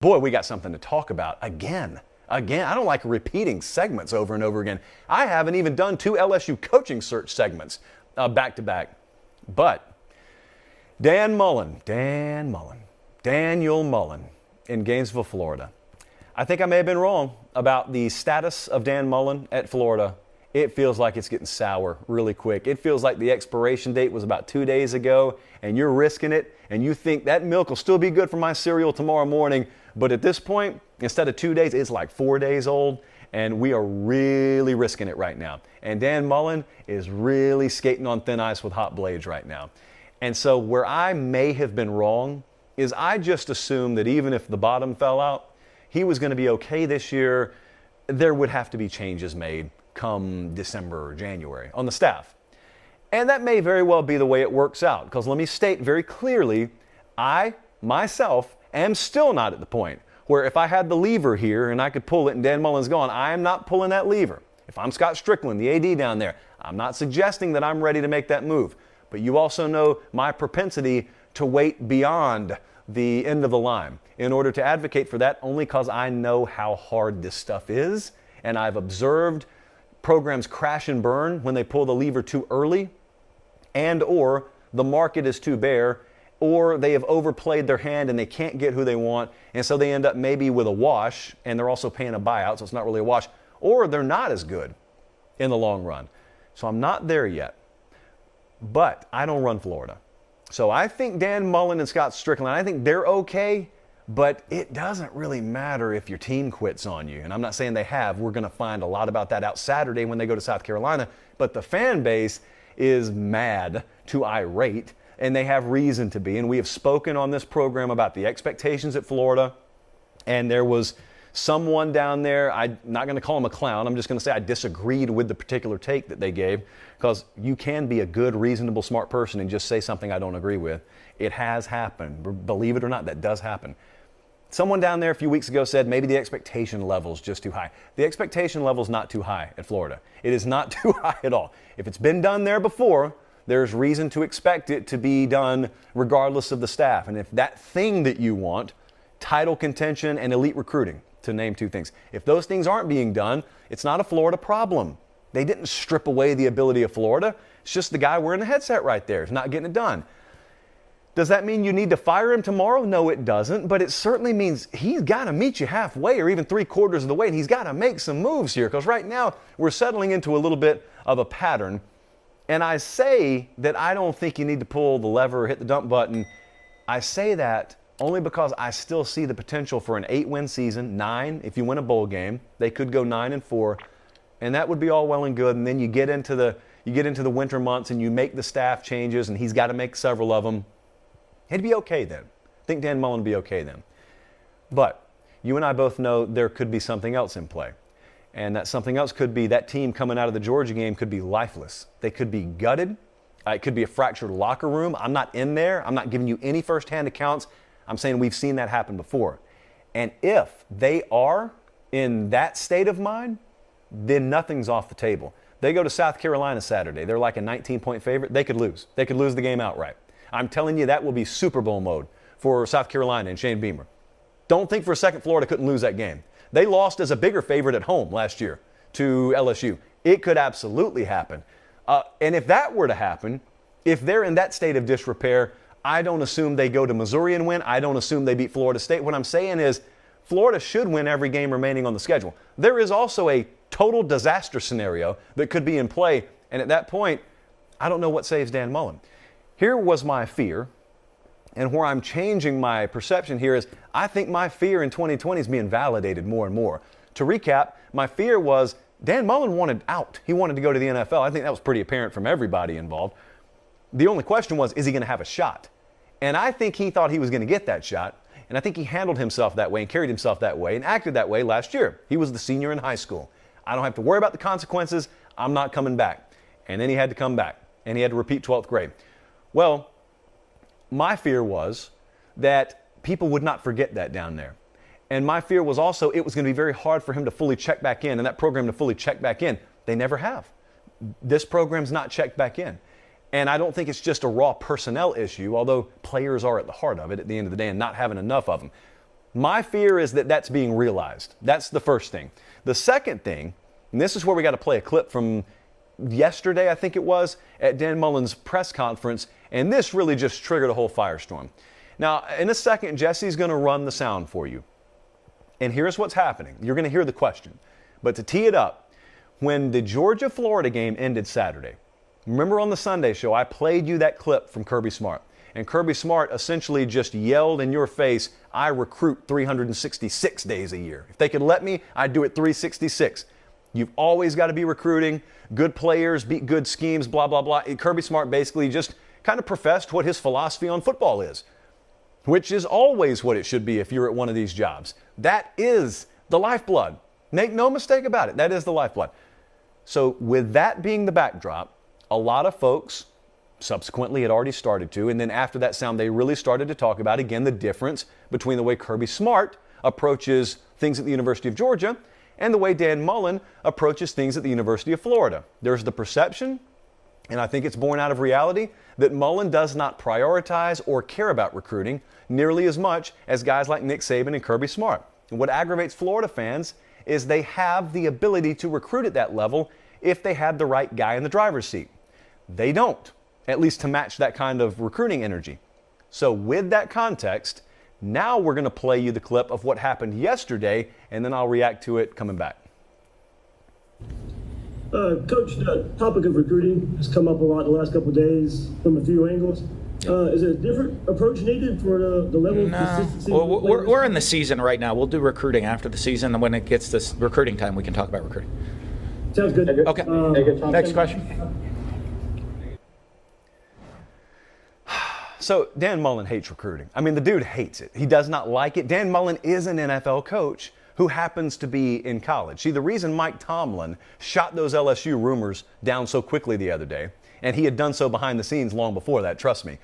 Boy, we got something to talk about again. I don't like repeating segments over and over again. I haven't even done 2 LSU coaching search segments back to back. But Daniel Mullen in Gainesville, Florida. I think I may have been wrong about the status of Dan Mullen at Florida. It feels like it's getting sour really quick. It feels like the expiration date was about 2 days ago, and you're risking it, and you think that milk will still be good for my cereal tomorrow morning. But at this point, instead of 2 days, it's like 4 days old, and we are really risking it right now. And Dan Mullen is really skating on thin ice with hot blades right now. And so where I may have been wrong is I just assumed that even if the bottom fell out, he was going to be okay this year. There would have to be changes made come December or January on the staff. And that may very well be the way it works out, because let me state very clearly, I, myself, am still not at the point where if I had the lever here and I could pull it and Dan Mullen's gone, I am not pulling that lever. If I'm Scott Strickland, the AD down there, I'm not suggesting that I'm ready to make that move. But you also know my propensity to wait beyond the end of the line in order to advocate for that, only because I know how hard this stuff is, and I've observed programs crash and burn when they pull the lever too early, and or the market is too bare, or they have overplayed their hand and they can't get who they want, and so they end up maybe with a wash, and they're also paying a buyout, so it's not really a wash, or they're not as good in the long run. So I'm not there yet. But I don't run Florida. So I think Dan Mullen and Scott Strickland, I think they're okay, but it doesn't really matter if your team quits on you. And I'm not saying they have. We're going to find a lot about that out Saturday when they go to South Carolina. But the fan base is mad to irate, and they have reason to be. And we have spoken on this program about the expectations at Florida. And there was someone down there, I'm not going to call him a clown, I'm just going to say I disagreed with the particular take that they gave, because you can be a good, reasonable, smart person and just say something I don't agree with. It has happened. Believe it or not, that does happen. Someone down there a few weeks ago said maybe the expectation level is just too high. The expectation level is not too high at Florida. It is not too high at all. If it's been done there before, there's reason to expect it to be done regardless of the staff. And if that thing that you want, title contention and elite recruiting, to name 2 things, if those things aren't being done, it's not a Florida problem. They didn't strip away the ability of Florida. It's just the guy wearing the headset right there is not getting it done. Does that mean you need to fire him tomorrow? No, it doesn't. But it certainly means he's got to meet you halfway or even 3/4 of the way, and he's got to make some moves here, because right now we're settling into a little bit of a pattern. And I say that I don't think you need to pull the lever or hit the dump button. I say that only because I still see the potential for an 8-win season, 9 if you win a bowl game. They could go 9-4, and that would be all well and good. And then you get into the winter months and you make the staff changes, and he's got to make several of them. He'd be okay then. I think Dan Mullen would be okay then. But you and I both know there could be something else in play. And that something else could be that team coming out of the Georgia game could be lifeless. They could be gutted. It could be a fractured locker room. I'm not in there. I'm not giving you any firsthand accounts. I'm saying we've seen that happen before. And if they are in that state of mind, then nothing's off the table. They go to South Carolina Saturday. They're like a 19-point favorite. They could lose. They could lose the game outright. I'm telling you, that will be Super Bowl mode for South Carolina and Shane Beamer. Don't think for a second Florida couldn't lose that game. They lost as a bigger favorite at home last year to LSU. It could absolutely happen. And if that were to happen, if they're in that state of disrepair, I don't assume they go to Missouri and win. I don't assume they beat Florida State. What I'm saying is Florida should win every game remaining on the schedule. There is also a total disaster scenario that could be in play. And at that point, I don't know what saves Dan Mullen. Here was my fear, and where I'm changing my perception here is I think my fear in 2020 is being validated more and more. To recap, my fear was Dan Mullen wanted out. He wanted to go to the NFL. I think that was pretty apparent from everybody involved. The only question was, is he going to have a shot? And I think he thought he was going to get that shot, and I think he handled himself that way and carried himself that way and acted that way last year. He was the senior in high school. I don't have to worry about the consequences. I'm not coming back. And then he had to come back, and he had to repeat 12th grade. Well, my fear was that people would not forget that down there. And my fear was also it was going to be very hard for him to fully check back in and that program to fully check back in. They never have. This program's not checked back in. And I don't think it's just a raw personnel issue, although players are at the heart of it at the end of the day and not having enough of them. My fear is that that's being realized. That's the first thing. The second thing, and this is where we got to play a clip from yesterday, I think it was, at Dan Mullen's press conference, and this really just triggered a whole firestorm. Now, in a second, Jesse's going to run the sound for you. And here's what's happening. You're going to hear the question. But to tee it up, when the Georgia-Florida game ended Saturday, remember on the Sunday show, I played you that clip from Kirby Smart. And Kirby Smart essentially just yelled in your face, I recruit 366 days a year. If they could let me, I'd do it 366. You've always got to be recruiting good players, beat good schemes, blah, blah, blah. Kirby Smart basically just kind of professed what his philosophy on football is, which is always what it should be if you're at one of these jobs. That is the lifeblood. Make no mistake about it. That is the lifeblood. So with that being the backdrop, a lot of folks subsequently had already started to, and then after that sound, they really started to talk about, again, the difference between the way Kirby Smart approaches things at the University of Georgia and the way Dan Mullen approaches things at the University of Florida. There's the perception, and I think it's born out of reality, that Mullen does not prioritize or care about recruiting nearly as much as guys like Nick Saban and Kirby Smart. And what aggravates Florida fans is they have the ability to recruit at that level if they have the right guy in the driver's seat. They don't, at least to match that kind of recruiting energy. So with that context, now we're going to play you the clip of what happened yesterday, and then I'll react to it coming back. Coach, the topic of recruiting has come up a lot the last couple of days from a few angles. Is there a different approach needed for the level of consistency? Well, we're in the season right now. We'll do recruiting after the season, and when it gets this recruiting time, we can talk about recruiting. Sounds good. Okay. Next question. So Dan Mullen hates recruiting. I mean, the dude hates it. He does not like it. Dan Mullen is an NFL coach who happens to be in college. See, the reason Mike Tomlin shot those LSU rumors down so quickly the other day, and he had done so behind the scenes long before that, trust me,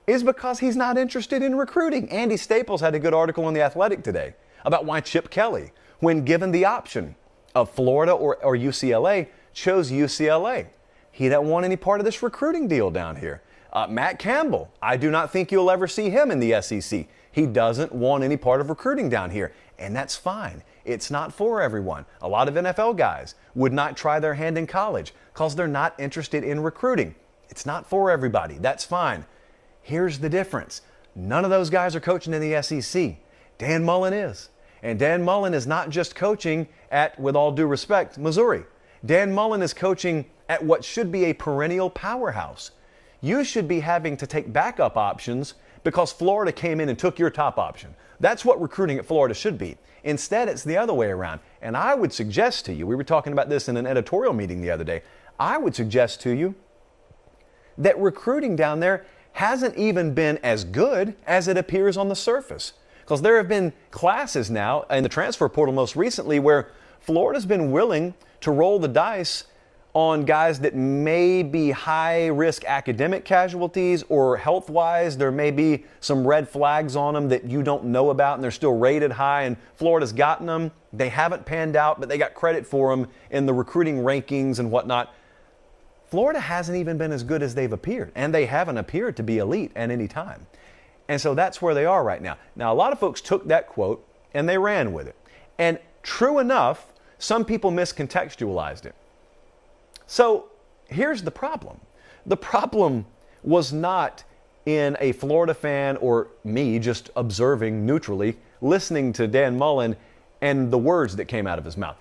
is because he's not interested in recruiting. Andy Staples had a good article in The Athletic today about why Chip Kelly, when given the option of Florida or UCLA, chose UCLA. He didn't want any part of this recruiting deal down here. Matt Campbell, I do not think you'll ever see him in the SEC. He doesn't want any part of recruiting down here, and that's fine. It's not for everyone. A lot of NFL guys would not try their hand in college because they're not interested in recruiting. It's not for everybody. That's fine. Here's the difference. None of those guys are coaching in the SEC. Dan Mullen is. And Dan Mullen is not just coaching at, with all due respect, Missouri. Dan Mullen is coaching at what should be a perennial powerhouse. You should be having to take backup options because Florida came in and took your top option. That's what recruiting at Florida should be. Instead, it's the other way around. And I would suggest to you, we were talking about this in an editorial meeting the other day, I would suggest to you that recruiting down there hasn't even been as good as it appears on the surface. Because there have been classes now, in the transfer portal most recently, where Florida's been willing to roll the dice on guys that may be high-risk academic casualties, or health-wise there may be some red flags on them that you don't know about and they're still rated high, and Florida's gotten them. They haven't panned out, but they got credit for them in the recruiting rankings and whatnot. Florida hasn't even been as good as they've appeared, and they haven't appeared to be elite at any time. And so that's where they are right now. Now, a lot of folks took that quote and they ran with it. And true enough, some people miscontextualized it. So here's the problem. The problem was not in a Florida fan or me just observing neutrally, listening to Dan Mullen and the words that came out of his mouth.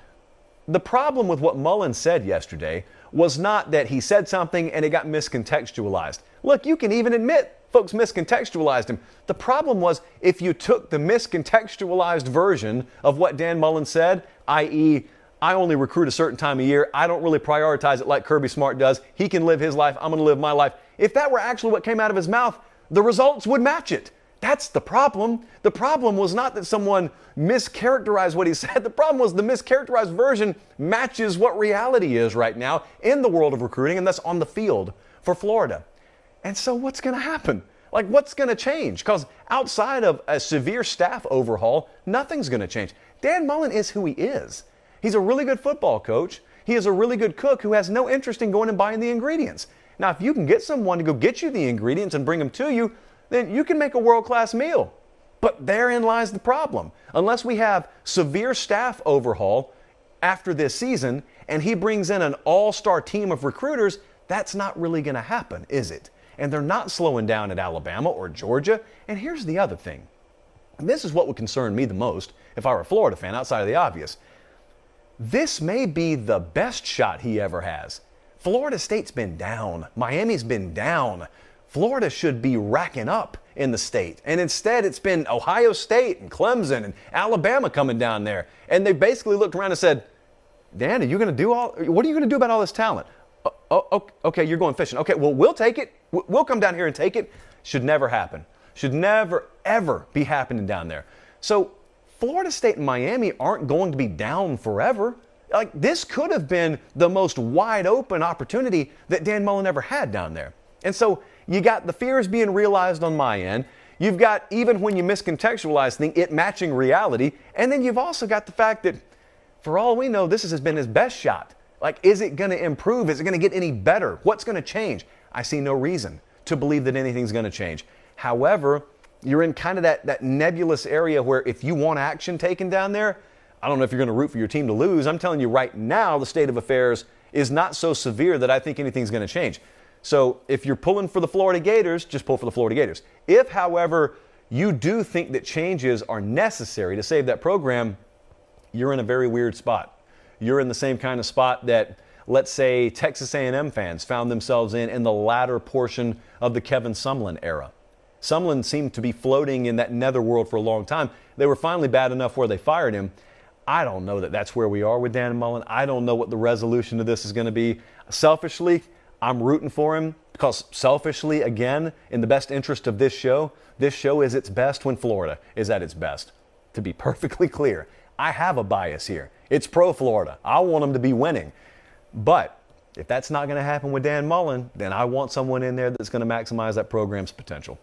The problem with what Mullen said yesterday was not that he said something and it got miscontextualized. Look, you can even admit folks miscontextualized him. The problem was if you took the miscontextualized version of what Dan Mullen said, i.e., I only recruit a certain time of year. I don't really prioritize it like Kirby Smart does. He can live his life. I'm going to live my life. If that were actually what came out of his mouth, the results would match it. That's the problem. The problem was not that someone mischaracterized what he said. The problem was the mischaracterized version matches what reality is right now in the world of recruiting, and that's on the field for Florida. And so what's going to happen? Like, what's going to change? Because outside of a severe staff overhaul, nothing's going to change. Dan Mullen is who he is. He's a really good football coach. He is a really good cook who has no interest in going and buying the ingredients. Now, if you can get someone to go get you the ingredients and bring them to you, then you can make a world-class meal. But therein lies the problem. Unless we have severe staff overhaul after this season and he brings in an all-star team of recruiters, that's not really going to happen, is it? And they're not slowing down at Alabama or Georgia. And here's the other thing. And this is what would concern me the most if I were a Florida fan, outside of the obvious. This may be the best shot he ever has. Florida State's been down. Miami's been down. Florida should be racking up in the state. And instead, it's been Ohio State and Clemson and Alabama coming down there. And they basically looked around and said, Dan, what are you going to do about all this talent? Okay, you're going fishing. Okay, well, we'll take it. We'll come down here and take it. Should never happen. Should never, ever be happening down there. So Florida State and Miami aren't going to be down forever. Like, this could have been the most wide open opportunity that Dan Mullen ever had down there. And so you got the fears being realized on my end. You've got, even when you miscontextualize things, it matching reality. And then you've also got the fact that, for all we know, this has been his best shot. Like, is it going to improve? Is it going to get any better? What's going to change? I see no reason to believe that anything's going to change. However, you're in kind of that nebulous area where if you want action taken down there, I don't know if you're going to root for your team to lose. I'm telling you right now, the state of affairs is not so severe that I think anything's going to change. So if you're pulling for the Florida Gators, just pull for the Florida Gators. If, however, you do think that changes are necessary to save that program, you're in a very weird spot. You're in the same kind of spot that, let's say, Texas A&M fans found themselves in the latter portion of the Kevin Sumlin era. Sumlin seemed to be floating in that netherworld for a long time. They were finally bad enough where they fired him. I don't know that that's where we are with Dan Mullen. I don't know what the resolution to this is going to be. Selfishly, I'm rooting for him because selfishly, again, in the best interest of this show is its best when Florida is at its best. To be perfectly clear, I have a bias here. It's pro-Florida. I want them to be winning. But if that's not going to happen with Dan Mullen, then I want someone in there that's going to maximize that program's potential.